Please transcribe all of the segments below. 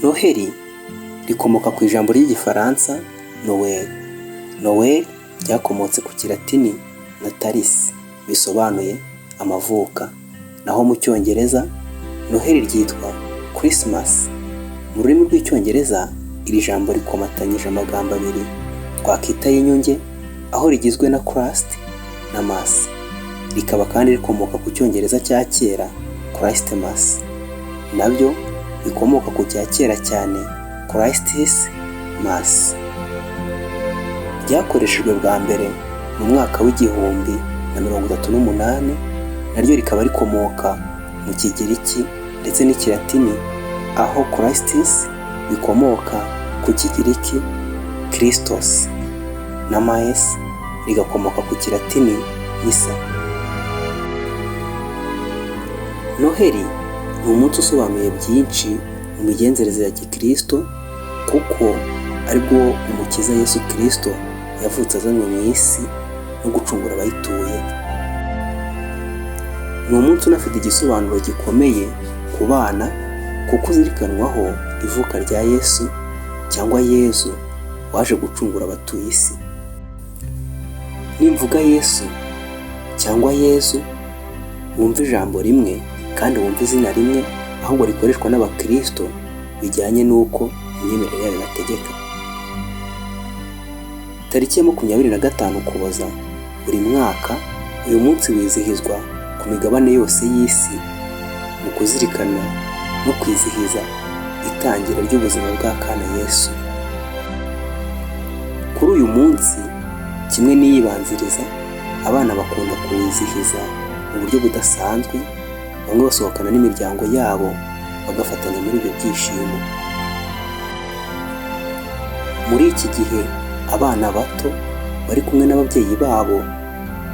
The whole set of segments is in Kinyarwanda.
Noheli rikomoka ku ijambo ry'igifaransa Noel. Noel ryakomotse ku kilatini Natalis bisobanuye amavuka, naho mu cyongereza Noheli ryitwa Christmas. Mu rurimi rw'icyongereza iri jambo rikomatanyije amagambo abiri twakita y'inyunge, aho rigizwe na Christ na Mass. Rikaba kandi rikomoka ku cyongereza cya kera Christmas, nabyo bikomoka ku cya kera cyane Christ's Mass. Ryakoreshejwe bwa mbere mu mwaka w'1038, naryo rikaba rikomoka mu Kigiriki ndetse n'Ikilatini, aho Christus bikomoka ku Kigiriki Christos na Maes rigakomoka ku Kilatini Missa. Noheli ni umunsi usobanuye byinshi mu migenzereze ya Gikristo, kuko aribwo Umukiza Yesu Kristo yavutse azanywe mu isi no gucungura abayituye. Ni umunsi unafite igisobanuro gikomeye ku bana, kuko uzirikanwaho ivuka rya Yesu cyangwa Yezu waje gucungura abatuye isi. Nimvuga Yesu cyangwa Yezu, wumva ijambo rimwe kandi wumva izina rimwe, ahubwo rikoreshwa n'Abakristo bijyanye n'uko imyemerere yabo bategeka. Tariki ya 25 Ukuboza buri mwaka, uyu munsi wizihizwa ku migabane yose y'isi mu kuzirikana no kwizihiza itangira ry'ubuzima bwa kana Yesu. Kuri uyu munsi, kimwe n'iyibanziriza, abana bakunda kuwizihiza mu buryo budasanzwe, bamwe basohokana n'imiryango yabo bagafatanya muri ibyo byishimo. Muri iki gihe abana bato bari kumwe n'ababyeyi babo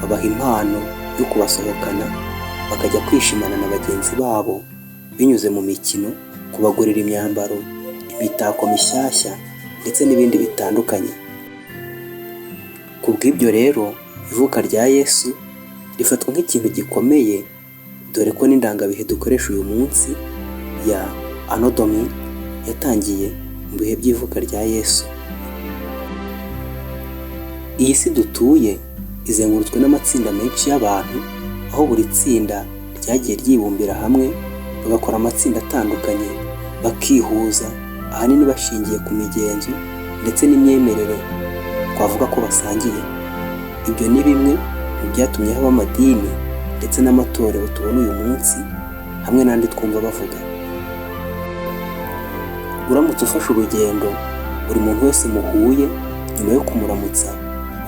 babaha impano yo kubasohokana bakajya kwishimana na bagenzi babo binyuze mu mikino, kubagurira imyambaro, imitako mishyashya ndetse n'ibindi bitandukanye. Kubw'ibyo rero, ivuka rya Yesu rifatwa nk'ikintu gikomeye, dore ko n'indangabihe dukoresha uyu munsi ya Anno Domini yatangiye mu bihe by'ivuka rya Yesu. Iyi si dutuye izengurutswe n'amatsinda menshi y'abantu, aho buri tsinda ryagiye ryibumbira hamwe bagakora amatsinda atandukanye, bakihuza ahanini bashingiye ku migenzo ndetse n'imyemerere twavuga ko basangiye. Ibyo ni bimwe mu byatumye haba amadini ndetse n'amatorero tubona uyu munsi, hamwe n'andi twumva bavuga. Uramutse ufashe urugendo buri muntu wese muhuye, nyuma yo kumuramutsa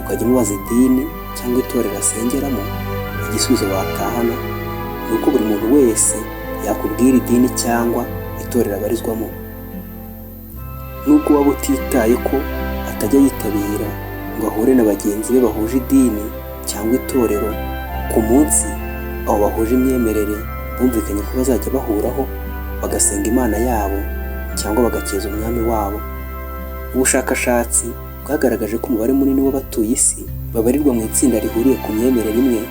ukajya umubaza idini cyangwa itorero asengeramo, igisubizo watahana ni uko buri muntu wese yakubwira idini cyangwa itorero abarizwamo. Nubwo waba utitaye ko atajya yitabira ngo ahure na bagenzi be bahuje idini cyangwa itorero, ku munsi abo bahuje imyemerere bumvikanye ko bazajya bahuraho bagasenga Imana yabo cyangwa bagakeza umwami wabo. Ubushakashatsi bwagaragaje ko umubare munini w'abatuye isi babarirwa mu itsinda rihuriye ku myemerere imwe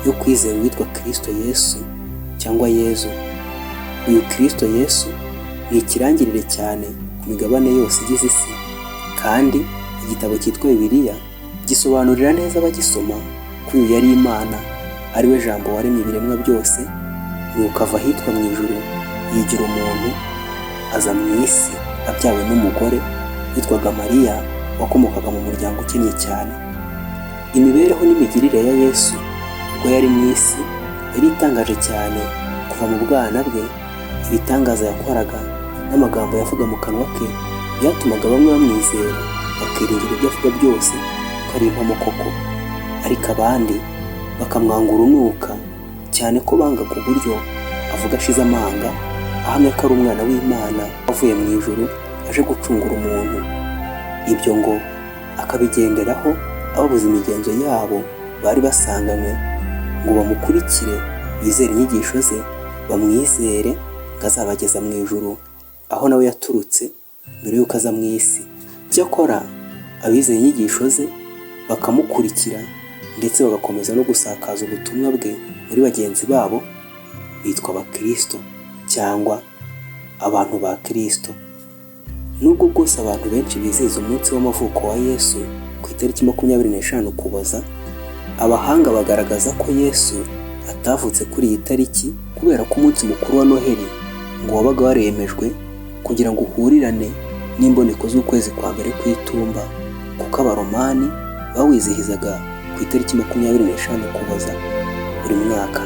yo kwizera uwitwa Kristo Yesu cyangwa Yezu. Uyu Kristo Yesu ni ikirangirire cyane ku migabane yose igize isi, kandi igitabo cyitwa Bibiliya gisobanurira neza abagisoma ko uyu yari Imana, ari we jambo waremye ibiremwa byose, nuko ava ahitwa mu ijuru yigira umuntu, aza mu isi abyawe n'umugore witwaga Mariya wakomokaga mu muryango ukennye cyane. Imibereho n'imigirire ya Yesu ubwo yari mu isi yari itangaje cyane. Kuva mu bwana bwe, ibitangaza yakoraga n'amagambo yavuga mu kanwa ke byatumaga bamwe bamwizera bakiringira ibyo avuga byose ko ari impamo koko, ariko abandi bakamwanga urunuka cyane ko bangaga uburyo avuga ashize amanga, ahamya ko ari umwana w'Imana avuye mu ijuru aje gucungura umuntu. Ibyo ngo akabigenderaho ababuza imigenzo yabo bari basanganywe, ngo bamukurikire bizere inyigisho ze, bamwizere ngo azabageza mu ijuru aho nawe yaturutse mbere y'uko aza mu isi. Cyakora abizeye inyigisho ze bakamukurikira ndetse bagakomeza no gusakaza ubutumwa bwe muri bagenzi babo, bitwa Abakristo cyangwa abantu ba Kristo. Nubwo bwose abantu benshi bizihiza umunsi w'amavuko wa Yesu ku itariki 25 Ukuboza, abahanga bagaragaza ko Yesu atavutse kuri iyi tariki kubera ko umunsi mukuru wa Noheli ngo wabaga waremejwe kugira ngo uhurirane n'imboneko z'ukwezi kwa mbere kw'itumba, kuko abaromani bawizihizaga ku itariki 25 Ukuboza buri mwaka.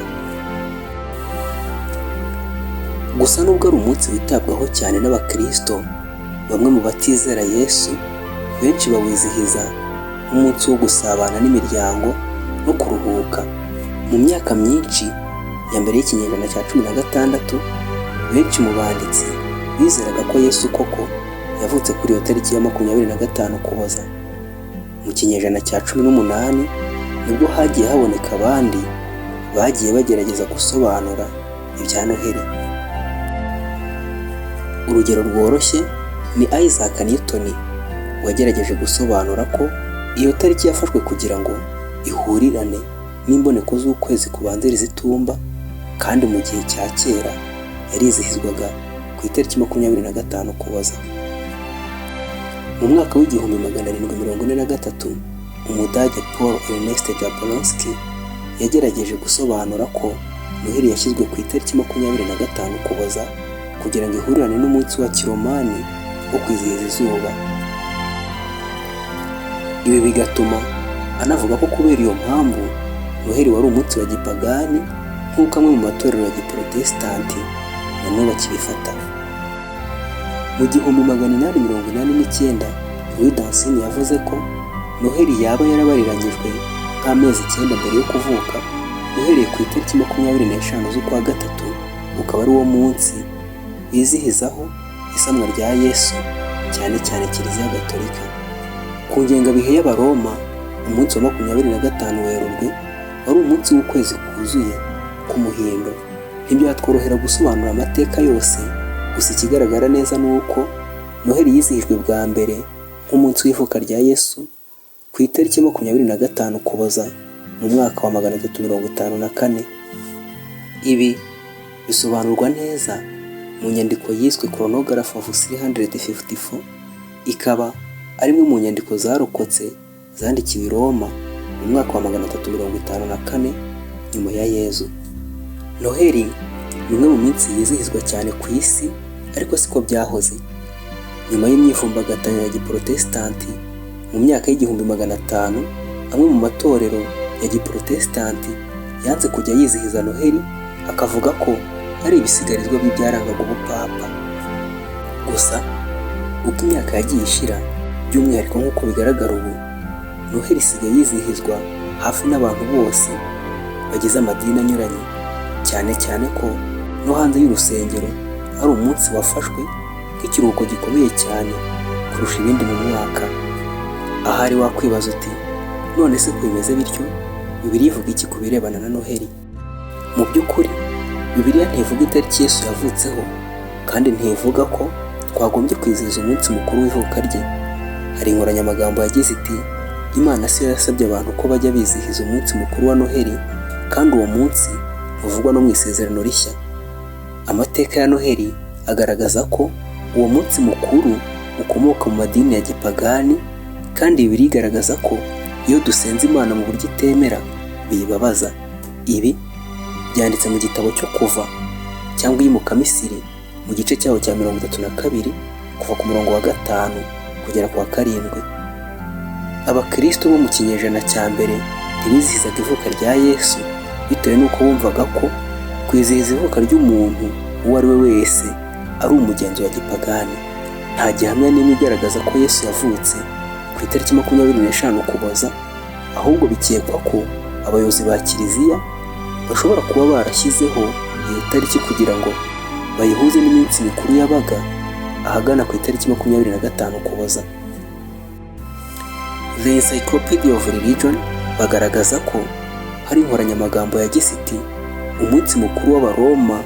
Gusa nubwo ari umunsi witabwaho cyane n'abakristo, bamwe mu batizera Yesu benshi bawizihiza nk'umunsi wo gusabana n'imiryango no kuruhuka. Mu myaka myinshi ya mbere y'ikinyejana cya 16, benshi mu banditsi bizeraga ko Yesu koko yavutse kuri iyo tariki ya 25 Ukuboza. Mu kinyejana cya 18 nibwo hagiye haboneka abandi bagiye bagerageza gusobanura ibya Noheli. Urugero rworoshye ni Isaac Newton wagerageje gusobanura ko iyo tariki yafashwe kugira ngo ihurirane n'imboneko z'ukwezi kubanziriza itumba, kandi mu gihe cya kera yarizihizwaga ku itariki 25 Ukuboza. Mu mwaka w'1743 Umudage Paul Ernst Jablonski yagerageje gusobanura ko Noheli yashyizwe ku itariki 25 Ukuboza kugira ngo ihurirane n'umunsi wa Kiromani wo kwizihiza izuba. Ibi bigatuma anavuga ko kubera iyo mpamvu Noheli wari umunsi wa gipagani nk'uko amwe mu matorero ya giprotestanti na n'ubu bakibifata. Mu 1889 Louis Damascene yavuze ko Noheli yaba yarabariranyijwe nk'amezi 9 mbere yo kuvuka, uhereye ku itariki 25 z'ukwa gatatu ukaba ari uwo munsi bizihizaho isamwa rya Yesu, cyane cyane Kiliziya Gatolika. Ku ngengabihe y'Abaroma, umunsi wa 25 Werurwe wari umunsi w'ukwezi kuzuye k'umuhindo. Ntibyatworohera gusobanura amateka yose, gusa ikigaragara neza ni uko Noheli yizihijwe bwa mbere nk'umunsi w'ivuka rya Yesu ku itariki 25 Ukuboza mu mwaka wa 354. Ibi bisobanurwa neza mu nyandiko yiswe Chronograph of 354, ikaba ari imwe mu nyandiko zarokotse zandikiwe i Roma mu mwaka wa 354 nyuma ya Yezu. Noheli ni imwe mu minsi yizihizwa cyane ku isi, ariko siko byahoze. Nyuma y'imyivumbagatanyo ya giprotestanti mu myaka y'1500, amwe mu matorero ya giprotestanti yanze kujya yizihiza Noheli, akavuga ko ari ibisigarizwa by'ibyarangaga ubupapa. Gusa uko imyaka yagiye ishira, by'umwihariko nk'uko bigaragara ubu, Noheli isigaye yizihizwa hafi n'abantu bose bagize amadini anyuranye, cyane cyane ko no hanze y'urusengero ari umunsi wafashwe nk'ikiruhuko gikomeye cyane kurusha ibindi mu mwaka. Ahari wakwibaza uti, none se ko bimeze bityo, Bibiliya ivuga iki ku birebana na Noheli? Mu by'ukuri Bibiliya ntivuga itariki Yesu yavutseho, kandi ntivuga ko twagombye kwizihiza umunsi mukuru w'ivuka rye. Hari inkoranyamagambo yagize iti, Imana si yo yasabye abantu ko bajya bizihiza umunsi mukuru wa Noheli, kandi uwo munsi uvugwa no mu Isezerano Rishya. Amateka ya Noheli agaragaza ko uwo munsi mukuru ukomoka mu madini ya gipagani, kandi Bibiliya igaragaza ko iyo dusenze Imana mu buryo itemera biyibabaza. Ibi byanditse mu gitabo cyo Kuva cyangwa Iyimuka Misiri mu gice cyaho cya 32 kuva ku murongo wa 5 kugera ku wa 7. Abakristo bo mu kinyejana cya mbere ntibizihizaga ivuka rya Yesu bitewe n'uko bumvaga ko kwizihiza ivuka ry'umuntu uwo ari we wese ari umugenzo wa gipagani. Nta gihamya n'imwe igaragaza ko Yesu yavutse ku itariki 25 Ukuboza, ahubwo bikekwa ko abayobozi ba Kiliziya bashobora kuba barashyizeho iyo tariki kugira ngo bayihuze n'iminsi mikuru yabaga ahagana ku itariki 25 Ukuboza. The Encyclopedia of Religion bagaragaza ko hari inkoranyamagambo yagize iti, umunsi mukuru w'Abaroma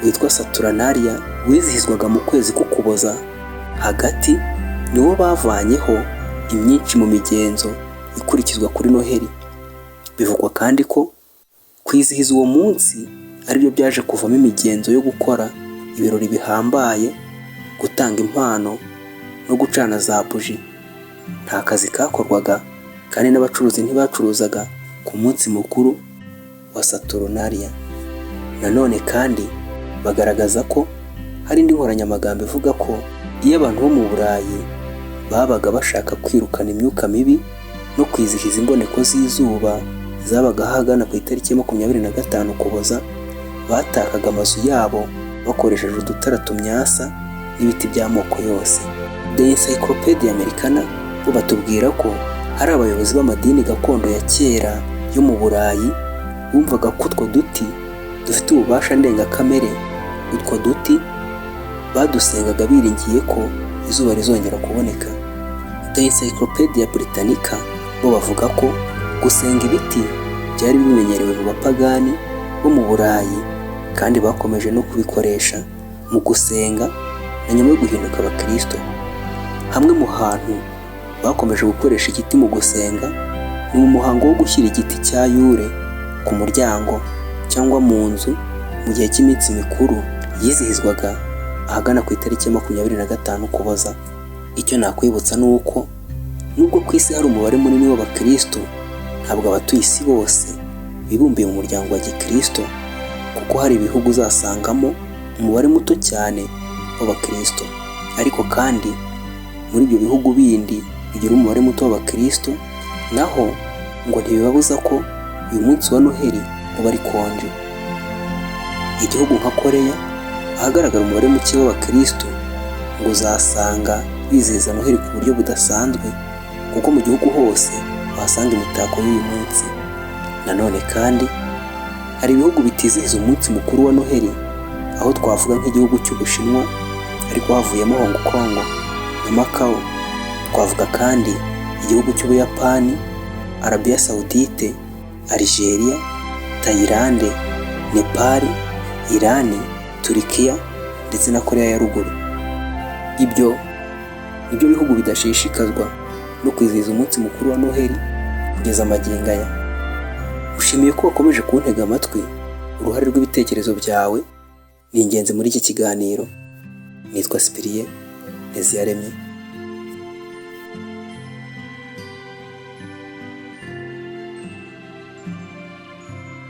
witwa Saturnalia wizihizwaga mu kwezi k'Ukuboza hagati, niwo bavanyeho imyinshi mu migenzo ikurikizwa kuri Noheli. Bivugwa kandi ko kwizihiza uwo munsi aribyo byaje kuvamo imigenzo yo gukora ibirori bihambaye, gutanga impano no gucana za buji. Nta kazi kakorwaga kandi n'abacuruzi ntibacuruzaga ku munsi mukuru wa Saturnalia. Nanone kandi bagaragaza ko hari indi nkoranyamagambo ivuga ko iyo abantu bo mu Burayi babaga bashaka kwirukana imyuka mibi no kwizihiza imboneko z'izuba zabaga hagana ku itariki 25 Ukuboza, batakaga amazu yabo bakoresheje udutara tumyasa n'ibiti by'amoko yose. The Encyclopedia Americana bo batubwira ko hari abayobozi b'amadini gakondo ya kera yo mu Burayi bumvaga ko utwo duti dufite ububasha ndengakamere. Utwo duti badusengaga biringiye ko izuba rizongera kuboneka. The Encyclopedia Britannica bo bavuga ko gusenga ibiti byari bimenyerewe mu bapagani bo mu Burayi kandi bakomeje no kubikoresha mu gusenga na nyuma yo guhinduka abakristo. Hamwe mu hantu bakomeje gukoresha igiti mu gusenga ni mu muhango wo gushyira igiti cya Yule ku muryango cyangwa mu nzu mu gihe cy'iminsi mikuru yizihizwaga ahagana ku itariki 25 Ukuboza. Icyo nakwibutsa ni uko nubwo ku isi hari umubare munini w'abakristo, ntabwo abatuye isi bose bibumbiye mu muryango wa gikristo, kuko hari ibihugu uzasangamo umubare muto cyane w'abakristo. Ariko kandi muri ibyo bihugu bindi bigira umubare muto w'abakristo naho ngo ntibibabuza ko uyu munsi wa Noheli uba ari konje. Igihugu nka Koreya ahagaragara umubare muke w'abakristo ngo uzasanga bizihiza Noheli ku buryo budasanzwe, kuko mu gihugu hose wahasanga imitako y'uyu munsi. Nanone kandi hari ibihugu bitizihiza umunsi mukuru wa Noheli, aho twavuga nk'igihugu cy'Ubushinwa ariko havuyemo Hong Kong na Macau. Twavuga kandi igihugu cy'Ubuyapani, Arabia Saudite, Algeria, Thailand, Nepal, Iran, Turkiya ndetse na Korea ya Ruguru. Ibyo nibyo bihugu bidashishikazwa no kwizihiza umunsi mukuru wa Noheli kugeza magingo aya. Ushimiye ko wakomeje kuntega amatwi. Uruhare rw'ibitekerezo byawe ni ingenzi muri iki kiganiro. Nitwa Cyprien Nteziyaremye.